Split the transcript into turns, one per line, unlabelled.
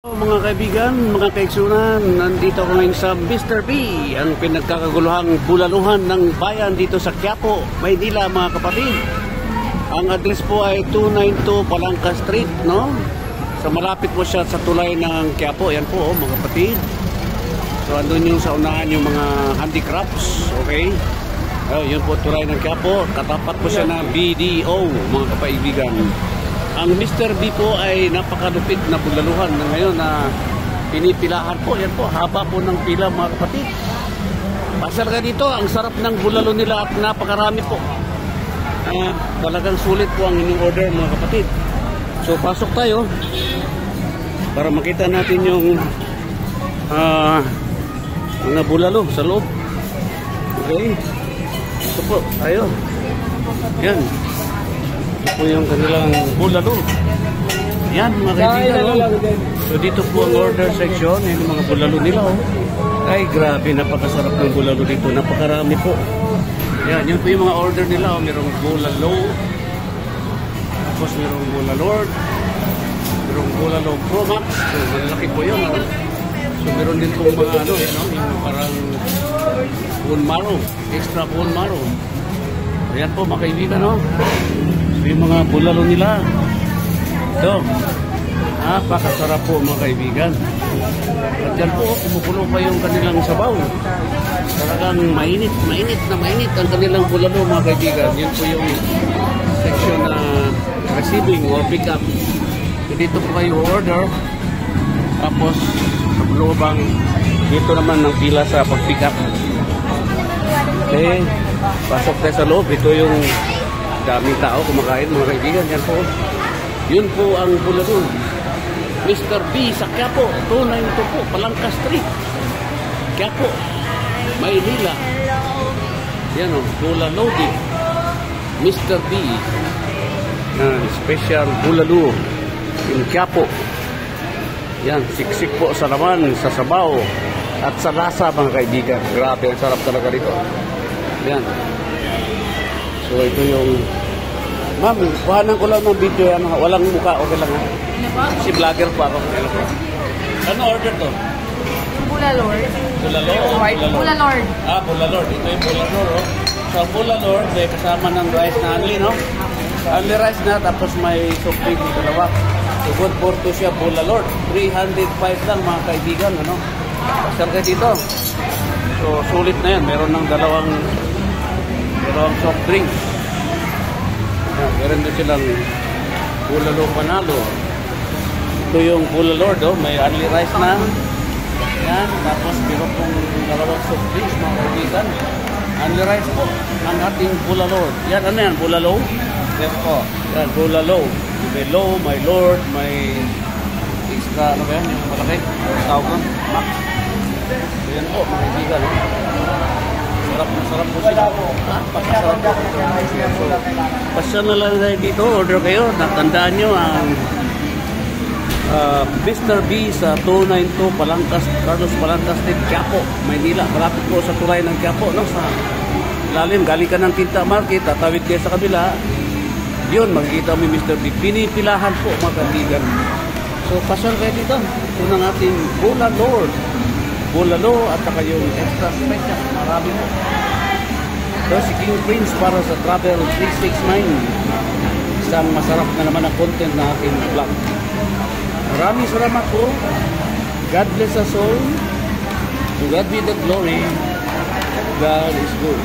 Mga kaibigan, mga kaigsunan, nandito ako ngayon sa Mr. B, ang pinagkakaguluhang bulaluhan ng bayan dito sa Quiapo, Maynila, mga kapatid. Ang address po ay 292 Palangka Street, no? So malapit po siya sa tulay ng Quiapo. Yan po, mga kapatid. So andun yung sa unahan yung mga handicrafts, okay? Yun po tulay ng Quiapo. Katapat po siya ng BDO, mga kapaibigan. Ang Mr. B po ay napakalupit na bulaluhan na ngayon na pinipilahan po. Yan po, haba po ng pila, mga kapatid. Pasal ka dito, ang sarap ng bulalo nila at napakarami po. Talagang sulit po ang inyong order, mga kapatid. So pasok tayo para makita natin yung mga bulalo sa loob. Okay, ito po tayo. Yan, ito po yung kanilang bulalo. Yan, mga kaibigan. So dito po ang order section. Yan yung mga bulalo nila. Ay grabe, napakasarap ng bulalo dito. Napakarami po. Yan, yun po yung mga order nila. Merong bulalo, tapos merong bulalord, merong bulalo Pro Max. So malaki po yun. So meron din po mga yung parang bone marrow, extra bone marrow. Ayan po, mga kaibigan, no? So yung mga bulalo nila, ito, napakasarap po, mga kaibigan. At yan po, kumukulo pa yung kanilang sabaw. Talagang mainit ang kanilang bulalo, mga kaibigan. Yan po yung section na receiving or pick up. So dito po kayo order, tapos sa looban, dito naman ng pila sa pag-pick up. Okay, pasok tayo sa loob. Ito yung daming tao kumakain, mga kaibigan. Yan po, yun po ang bulalo Mr. B sa Quiapo, 292 po Palangka Street, Quiapo, Maynila. Yan o, bulalo din Mr. B, special bulalo in Quiapo. Yan, siksik po sa laman, sa sabaw at sa lasa, mga kaibigan. Grabe, ang sarap talaga dito. Yan. So ito yung, ma'am, kuhanan ko lang ng video yan. Walang mukha, okay lang ha. Si vlogger pa ako. Ano order to?
Bulalord.
Bulalord?
Bulalord.
Bulalord. Ito yung bulalord. Oh. So bulalord, may kasama ng rice na only, no? Only rice na, tapos may soft drink dito dalawa. So good for to siya, bulalord. 305 lang, mga kaibigan, ano? Pasal ka dito. So sulit na yan. Meron ng dalawang soft drinks. Meron din silang bulalo panalo. Ito yung bulalord, oh. May only rice na. Yan. Tapos meron pong dalawang soft drinks, mga kaibigan. Only rice po ang ating bulalord. Yan, ano yan? Bulalo? Yes po. Yan, bulalo. May low, may lord, may extra, ano ba yan? Yung malaki. Tawag ko. Max. So yan po, mga kaibigan. Sarap po sila. Napakasarap po. Pasya na lang tayo dito. Order kayo. Natandaan nyo ang Mr. B sa 292 Carlos Palangka Street, Quiapo, Maynila. Malapit po sa tulay ng Quiapo, no? Sa lalim, galing ka ng Tinta Market, tatawid kayo sa kabila. Yun, makikita mo yung Mr. B. Pinipilahan po, mga kaibigan. So, pasyon kayo dito. Ito ng ating bulalo at saka yung extra special. Marami po. So, si King Prince para sa Travel 369. Isang masarap na naman ang content na ating vlog. Maraming salamat po. God bless us all. To God be the glory. God is good.